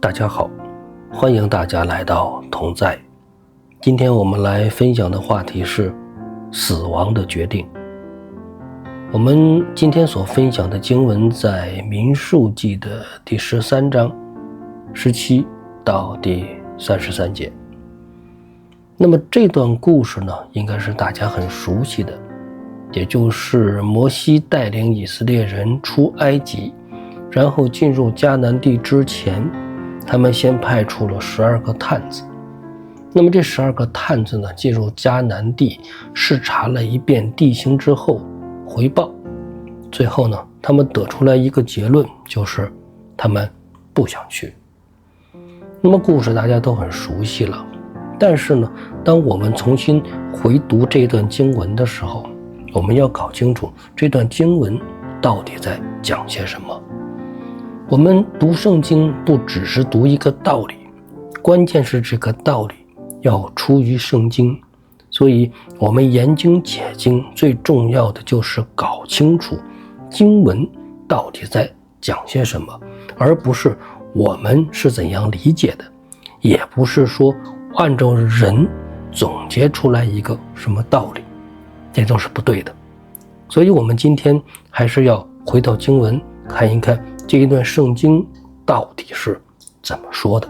大家好，欢迎大家来到同在。今天我们来分享的话题是死亡的决定。我们今天所分享的经文在民数记的第13章17到第33节。那么这段故事呢，应该是大家很熟悉的，也就是摩西带领以色列人出埃及，然后进入迦南地之前，他们先派出了12个探子。那么这12个探子呢，进入迦南地视察了一遍地形之后回报，最后呢，他们得出来一个结论，就是他们不想去。那么故事大家都很熟悉了，但是呢，当我们重新回读这段经文的时候，我们要搞清楚这段经文到底在讲些什么。我们读圣经不只是读一个道理，关键是这个道理要出于圣经。所以我们研经解经最重要的就是搞清楚经文到底在讲些什么，而不是我们是怎样理解的，也不是说按照人总结出来一个什么道理，这都是不对的。所以我们今天还是要回到经文看一看这一段圣经到底是怎么说的。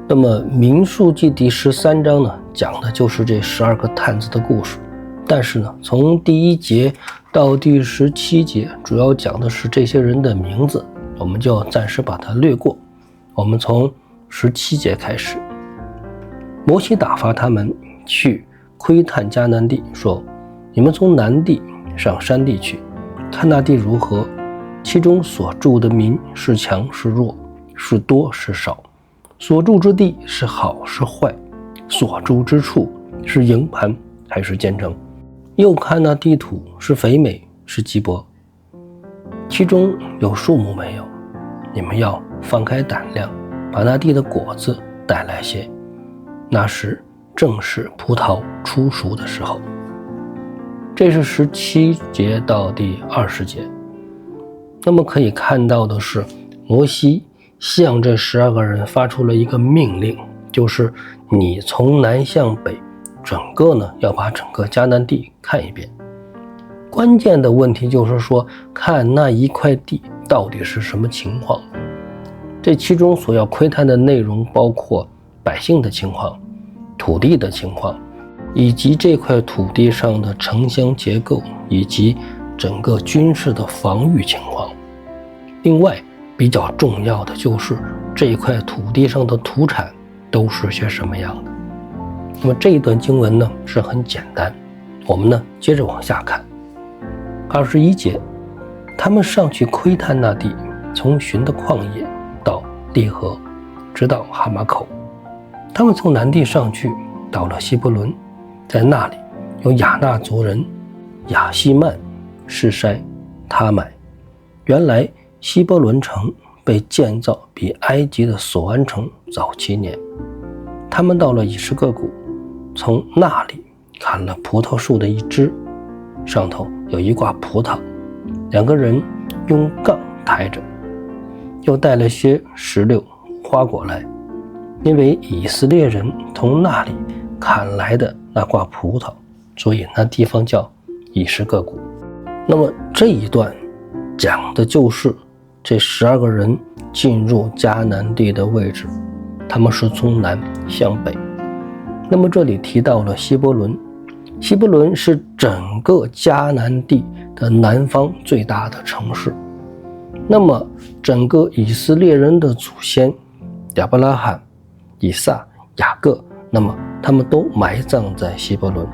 那么民数记第13章呢，讲的就是这12个探子的故事，但是呢，从第1节到第17节主要讲的是这些人的名字，我们就暂时把它略过。我们从17节开始。摩西打发他们去窥探迦南地，说：你们从南地上山地去，看那地如何，其中所住的民是强是弱，是多是少，所住之地是好是坏，所住之处是营盘还是坚城，又看那地土是肥美是瘠薄，其中有树木没有，你们要放开胆量，把那地的果子带来些，那时正是葡萄出熟的时候。这是17节到第20节。那么可以看到的是，摩西向这12个人发出了一个命令，就是你从南向北，整个呢要把整个迦南地看一遍。关键的问题就是说，看那一块地到底是什么情况。这其中所要窥探的内容包括百姓的情况、土地的情况，以及这块土地上的城乡结构，以及整个军事的防御情况。另外比较重要的就是这一块土地上的土产都是些什么样的。那么这一段经文呢是很简单，我们呢接着往下看。21节，他们上去窥探那地，从寻的旷野到利河，直到哈马口。他们从南地上去，到了希伯伦，在那里有亚纳族人亚希曼、示筛、他买。原来希伯伦城被建造比埃及的索安城早7年。他们到了以实各谷，从那里砍了葡萄树的一枝，上头有一挂葡萄，2个人用杠抬着，又带了些石榴花果来，因为以色列人从那里砍来的那挂葡萄，所以那地方叫以实各谷。那么这一段讲的就是这12个人进入迦南地的位置，他们是从南向北。那么这里提到了希伯伦，希伯伦是整个迦南地的南方最大的城市。那么整个以色列人的祖先亚伯拉罕、以撒、雅各，那么他们都埋葬在希伯伦。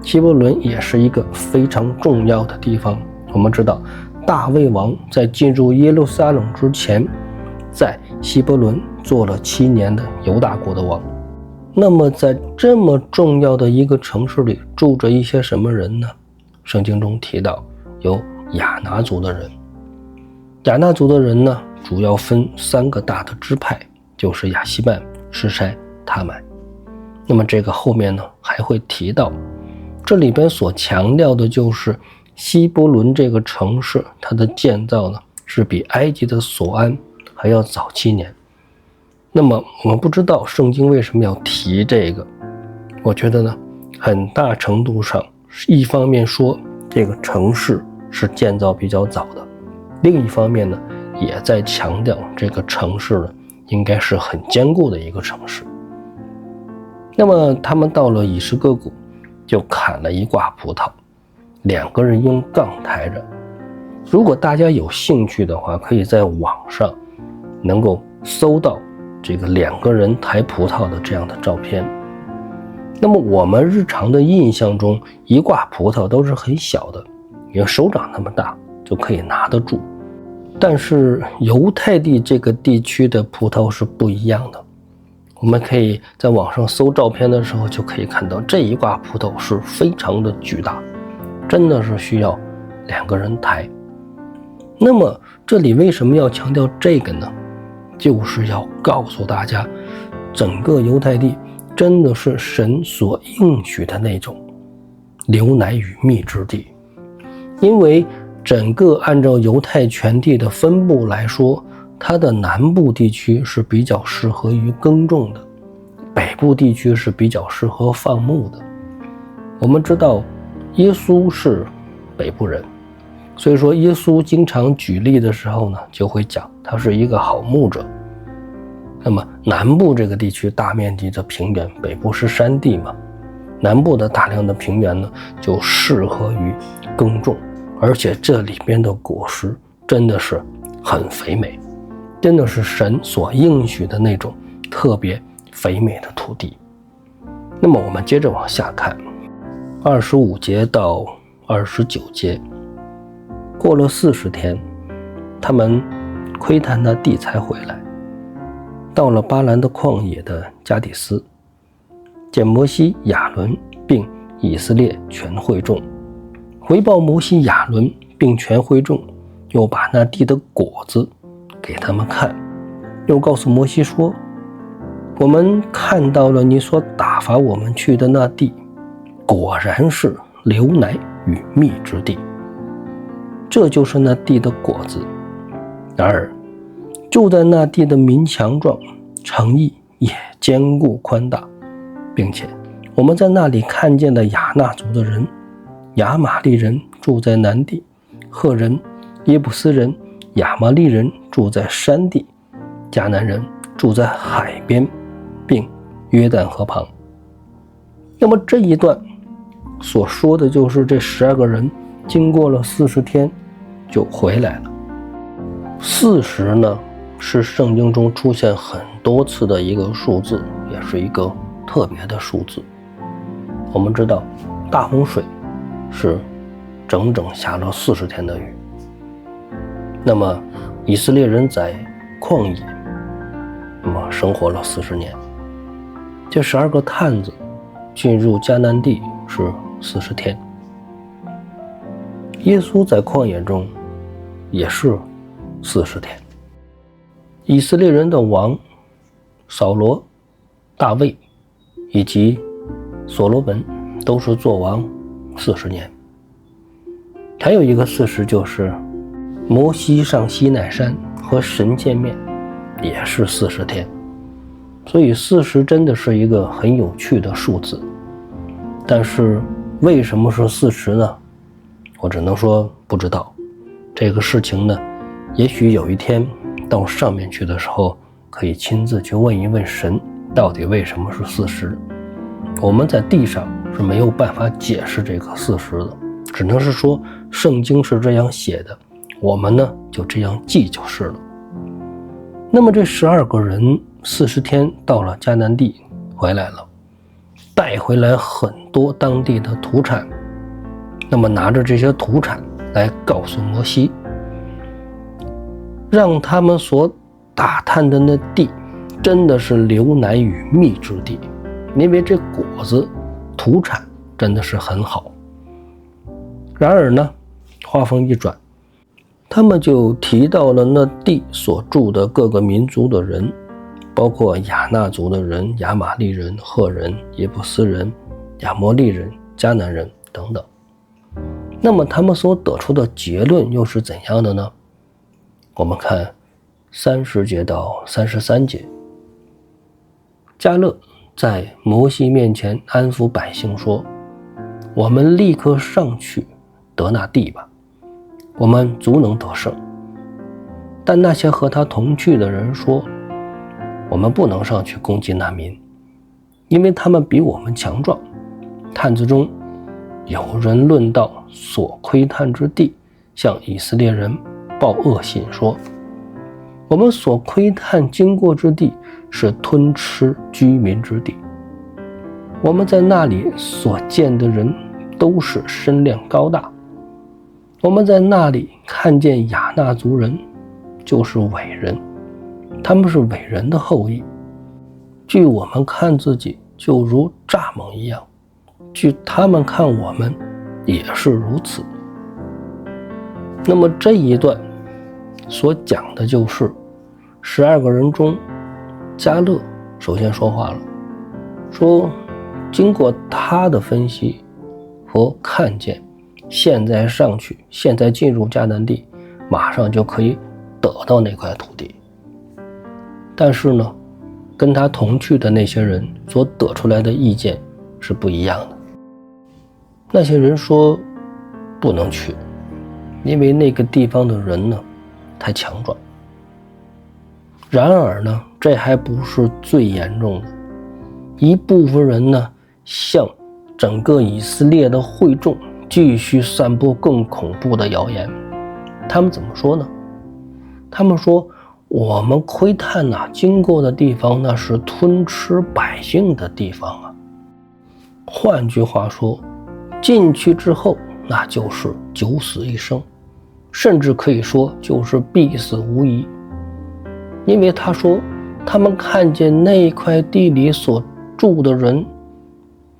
希伯伦也是一个非常重要的地方。我们知道大卫王在进入耶路撒冷之前，在希伯伦做了7年的犹大国的王。那么在这么重要的一个城市里住着一些什么人呢？圣经中提到有亚拿族的人。亚拿族的人呢，主要分3个大的支派，就是亚希曼、示筛、他买。那么这个后面呢还会提到，这里边所强调的就是希伯伦这个城市，它的建造呢是比埃及的索安还要早7年。那么我们不知道圣经为什么要提这个，我觉得呢，很大程度上一方面说这个城市是建造比较早的，另一方面呢，也在强调这个城市呢应该是很坚固的一个城市。那么他们到了以实各谷，就砍了一挂葡萄，2个人用杠抬着。如果大家有兴趣的话，可以在网上能够搜到这个2个人抬葡萄的这样的照片。那么我们日常的印象中，一挂葡萄都是很小的，有手掌那么大就可以拿得住。但是犹太地这个地区的葡萄是不一样的，我们可以在网上搜照片的时候就可以看到，这一挂葡萄是非常的巨大，真的是需要2个人抬。那么这里为什么要强调这个呢？就是要告诉大家，整个犹太地真的是神所应许的那种流奶与蜜之地。因为整个按照犹太全地的分布来说，它的南部地区是比较适合于耕种的，北部地区是比较适合放牧的。我们知道耶稣是北部人，所以说耶稣经常举例的时候呢，就会讲他是一个好牧者。那么南部这个地区大面积的平原，北部是山地嘛，南部的大量的平原呢，就适合于耕种，而且这里边的果实真的是很肥美，真的是神所应许的那种特别肥美的土地。那么我们接着往下看，25节到29节，过了40天，他们窥探那地才回来，到了巴兰的旷野的加底斯，见摩西、亚伦并以色列全会众，回报摩西、亚伦并全会众，又把那地的果子给他们看，又告诉摩西说，我们看到了你所打发我们去的那地，果然是流奶与蜜之地，这就是那地的果子。然而住在那地的民强壮，城邑也坚固宽大，并且我们在那里看见了亚纳族的人、亚玛利人住在南地，赫人、耶布斯人、亚玛利人住在山地，迦南人住在海边，并约旦河旁。那么这一段所说的就是这12个人经过了40天就回来了。40呢，是圣经中出现很多次的一个数字，也是一个特别的数字。我们知道大洪水是整整下了40天的雨，那么以色列人在旷野生活了40年，这12个探子进入迦南地是40天，耶稣在旷野中也是40天。以色列人的王扫罗、大卫以及所罗门都是做王40年。还有一个40，就是摩西上西奈山和神见面，也是40天。所以40真的是一个很有趣的数字。但是为什么是40呢？我只能说不知道。这个事情呢，也许有一天到上面去的时候，可以亲自去问一问神，到底为什么是40。我们在地上是没有办法解释这个40的，只能是说圣经是这样写的，我们呢就这样记就是了。那么这12个人40天到了迦南地回来了，带回来很多当地的土产，那么拿着这些土产来告诉摩西，让他们所打探的那地真的是流奶与蜜之地，因为这果子土产真的是很好。然而呢，话锋一转，他们就提到了那地所住的各个民族的人，包括亚纳族的人、亚玛利人、赫人、耶布斯人、亚摩利人、迦南人等等。那么他们所得出的结论又是怎样的呢？我们看30节到33节，迦勒在摩西面前安抚百姓说，我们立刻上去得那地吧，我们足能得胜。但那些和他同去的人说，我们不能上去攻击那民，因为他们比我们强壮。探子中有人论到所窥探之地，向以色列人报恶信说，我们所窥探经过之地是吞吃居民之地，我们在那里所见的人都是身量高大，我们在那里看见亚衲族人，就是伟人，他们是伟人的后裔，据我们看自己就如蚱蜢一样，据他们看我们也是如此。那么这一段所讲的就是12个人中，迦勒首先说话了，说经过他的分析和看见，现在上去，现在进入迦南地，马上就可以得到那块土地。但是呢，跟他同去的那些人所得出来的意见是不一样的。那些人说不能去，因为那个地方的人呢太强壮。然而呢，这还不是最严重的，一部分人呢向整个以色列的会众继续散播更恐怖的谣言。他们怎么说呢？他们说，我们窥探经过的地方那是吞吃百姓的地方啊。换句话说，进去之后那就是九死一生，甚至可以说就是必死无疑。因为他说，他们看见那块地里所住的人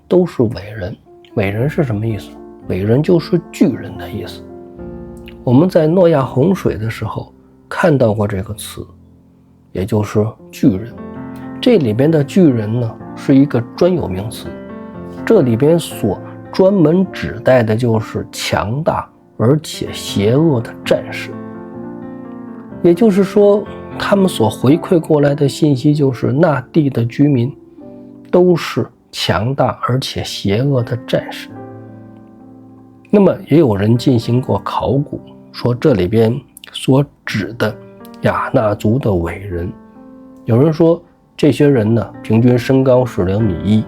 都是伟人。伟人是什么意思？伟人就是巨人的意思。我们在诺亚洪水的时候看到过这个词，也就是巨人。这里边的巨人呢是一个专有名词，这里边所专门指代的就是强大而且邪恶的战士。也就是说，他们所回馈过来的信息就是那地的居民都是强大而且邪恶的战士。那么也有人进行过考古，说这里边所指的亚衲族的伟人，有人说这些人呢平均身高是2.1米，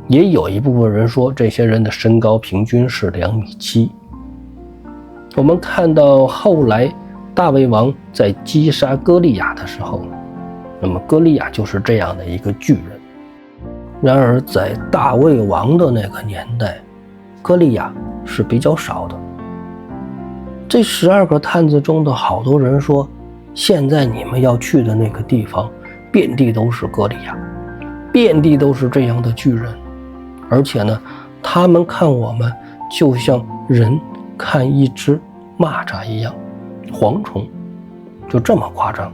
也有一部分人说这些人的身高平均是2.7米。我们看到后来大卫王在击杀歌利亚的时候，那么歌利亚就是这样的一个巨人。然而在大卫王的那个年代，歌利亚是比较少的。这12个探子中的好多人说，现在你们要去的那个地方遍地都是歌利亚，遍地都是这样的巨人，而且呢，他们看我们就像人看一只蚂蚱一样，蝗虫，就这么夸张。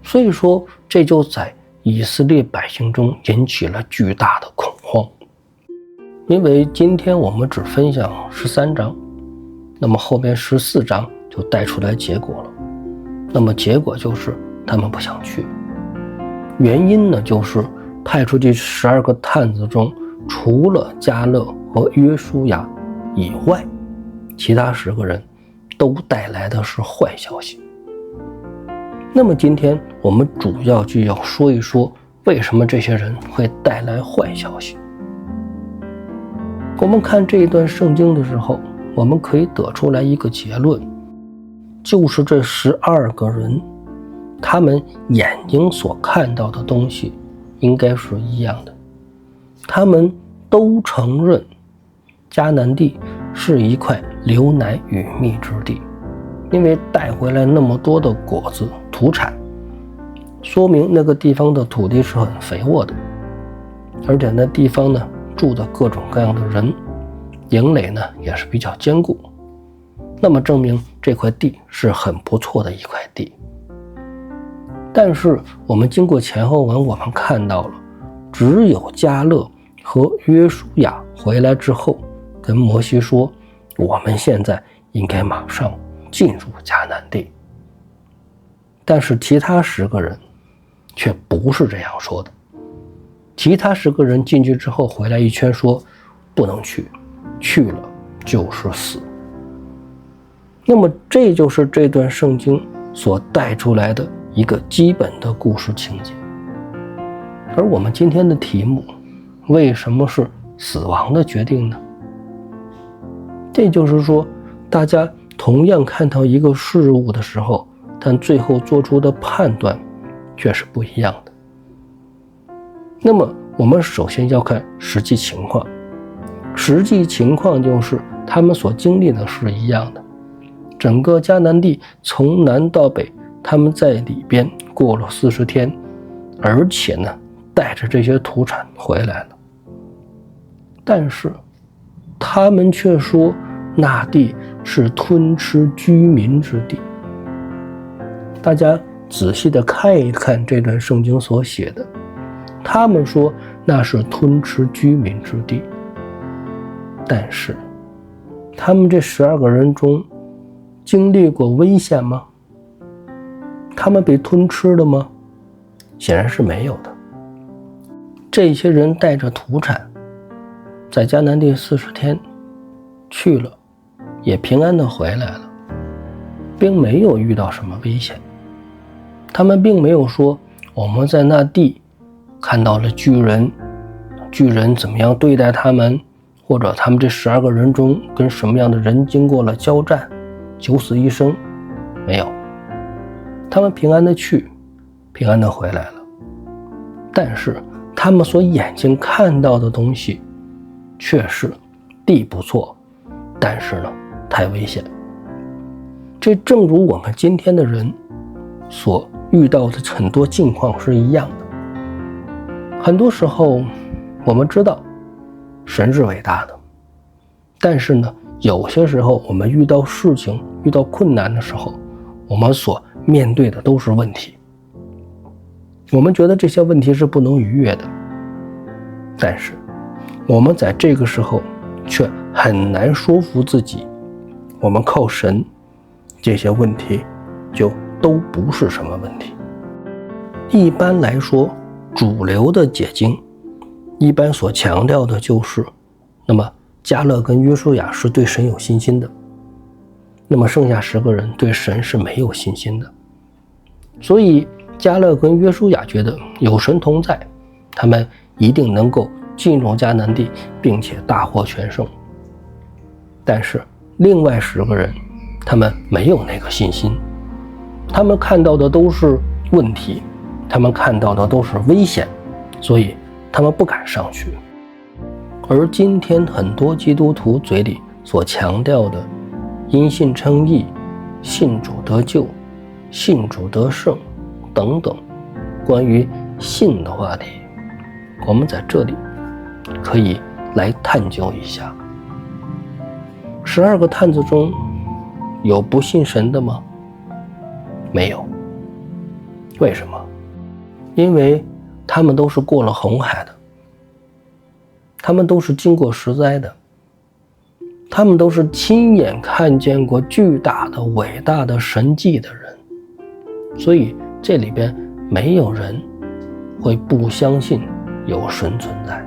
所以说这就在以色列百姓中引起了巨大的恐慌。因为今天我们只分享13章，那么后边14章就带出来结果了。那么结果就是他们不想去，原因呢就是派出去12个探子中，除了迦勒和约书亚以外，其他10个人都带来的是坏消息。那么今天我们主要就要说一说，为什么这些人会带来坏消息。我们看这一段圣经的时候，我们可以得出来一个结论，就是这12个人，他们眼睛所看到的东西应该是一样的，他们都承认迦南地是一块流奶与蜜之地，因为带回来那么多的果子土产，说明那个地方的土地是很肥沃的，而且那地方呢住的各种各样的人，营垒呢也是比较坚固，那么证明这块地是很不错的一块地。但是我们经过前后文，我们看到了只有迦勒和约书亚回来之后跟摩西说，我们现在应该马上进入迦南地。但是其他10个人却不是这样说的。其他10个人进去之后回来一圈说不能去，去了就是死。那么这就是这段圣经所带出来的一个基本的故事情节。而我们今天的题目，为什么是死亡的决定呢？这就是说，大家同样看到一个事物的时候，但最后做出的判断却是不一样的。那么我们首先要看实际情况，实际情况就是他们所经历的是一样的。整个迦南地从南到北，他们在里边过了40天，而且呢带着这些土产回来了。但是他们却说那地是吞吃居民之地。大家仔细的看一看这段圣经所写的，他们说那是吞吃居民之地，但是他们这12个人中经历过危险吗？他们被吞吃了吗？显然是没有的。这些人带着土产在迦南地40天去了，也平安的回来了，并没有遇到什么危险。他们并没有说我们在那地看到了巨人，巨人怎么样对待他们，或者他们这12个人中跟什么样的人经过了交战，九死一生，没有。他们平安的去，平安的回来了。但是他们所眼睛看到的东西却是地不错，但是呢太危险。这正如我们今天的人所遇到的很多境况是一样的。很多时候我们知道神是伟大的，但是呢有些时候我们遇到事情，遇到困难的时候，我们所面对的都是问题。我们觉得这些问题是不能逾越的，但是我们在这个时候却很难说服自己，我们靠神，这些问题就都不是什么问题。一般来说，主流的解经一般所强调的就是，那么迦勒跟约书亚是对神有信心的，那么剩下10个人对神是没有信心的。所以迦勒跟约书亚觉得有神同在，他们一定能够进入迦南地，并且大获全胜。但是另外10个人他们没有那个信心，他们看到的都是问题，他们看到的都是危险，所以他们不敢上去。而今天很多基督徒嘴里所强调的因信称义、信主得救、信主得胜等等关于信的话题，我们在这里可以来探究一下。12个探子中有不信神的吗？没有。为什么？因为他们都是过了红海的，他们都是经过十灾的，他们都是亲眼看见过巨大的伟大的神迹的人，所以这里边没有人会不相信有神存在。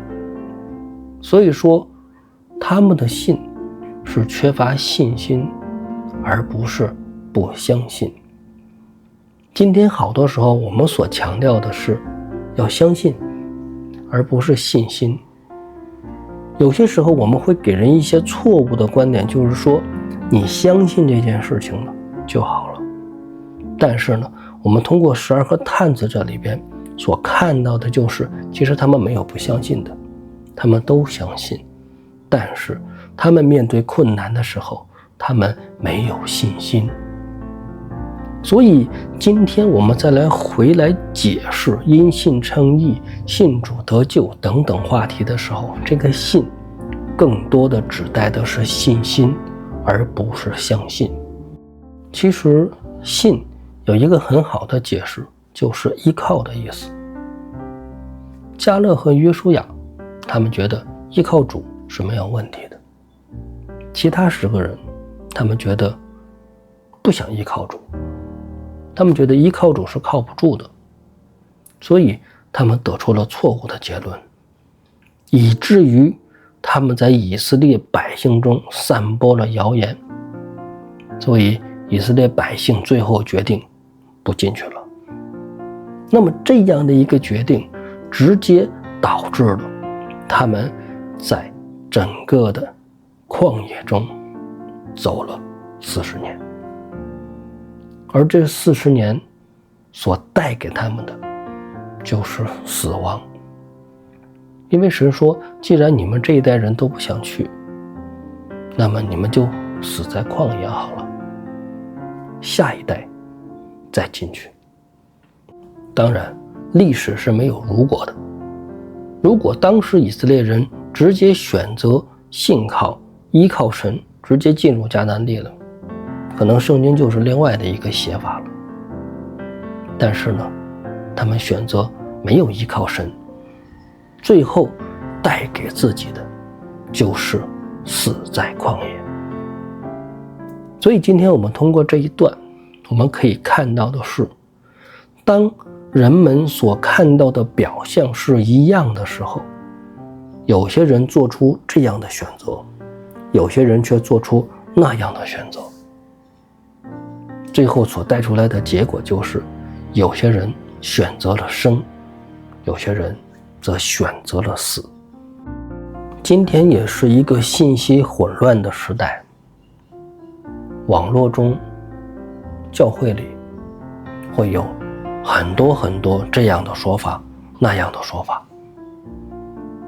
所以说他们的信是缺乏信心，而不是不相信。今天好多时候我们所强调的是要相信，而不是信心。有些时候我们会给人一些错误的观点，就是说你相信这件事情了就好了。但是呢，我们通过12个探子这里边所看到的就是，其实他们没有不相信的，他们都相信，但是他们面对困难的时候，他们没有信心。所以今天我们再回来解释因信称义、信主得救等等话题的时候，这个信更多的指代的是信心，而不是相信。其实信有一个很好的解释，就是依靠的意思。迦勒和约书亚他们觉得依靠主是没有问题的，其他10个人他们觉得不想依靠主，他们觉得依靠主是靠不住的。所以他们得出了错误的结论，以至于他们在以色列百姓中散播了谣言，所以以色列百姓最后决定不进去了。那么这样的一个决定直接导致了他们在整个的旷野中走了40年，而这40年所带给他们的就是死亡。因为神说，既然你们这一代人都不想去，那么你们就死在旷野好了，下一代再进去。当然历史是没有如果的，如果当时以色列人直接选择信靠依靠神，直接进入迦南地了，可能圣经就是另外的一个写法了。但是呢，他们选择没有依靠神，最后带给自己的就是死在旷野。所以今天我们通过这一段，我们可以看到的是，当人们所看到的表象是一样的时候，有些人做出这样的选择，有些人却做出那样的选择，最后所带出来的结果就是有些人选择了生，有些人则选择了死。今天也是一个信息混乱的时代，网络中教会里会有很多这样的说法那样的说法。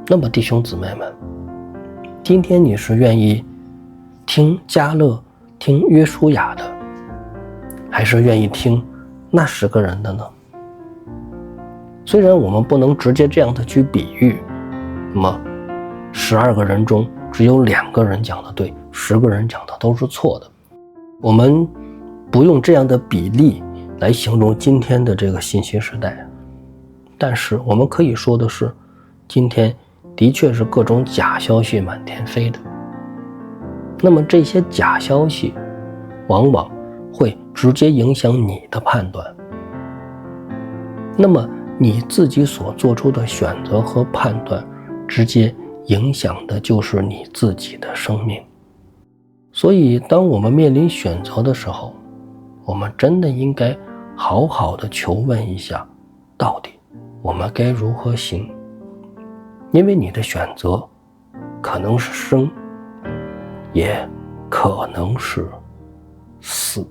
那么弟兄姊妹们，今天你是愿意听迦勒听约书亚的，还是愿意听那10个人的呢？虽然我们不能直接这样的去比喻，那么12个人中只有2个人讲的对，10个人讲的都是错的，我们不用这样的比例来形容今天的这个信息时代。但是我们可以说的是，今天的确是各种假消息满天飞的。那么这些假消息往往会直接影响你的判断，那么你自己所做出的选择和判断直接影响的就是你自己的生命。所以当我们面临选择的时候，我们真的应该好好的求问一下，到底我们该如何行。因为你的选择可能是生，也可能是死。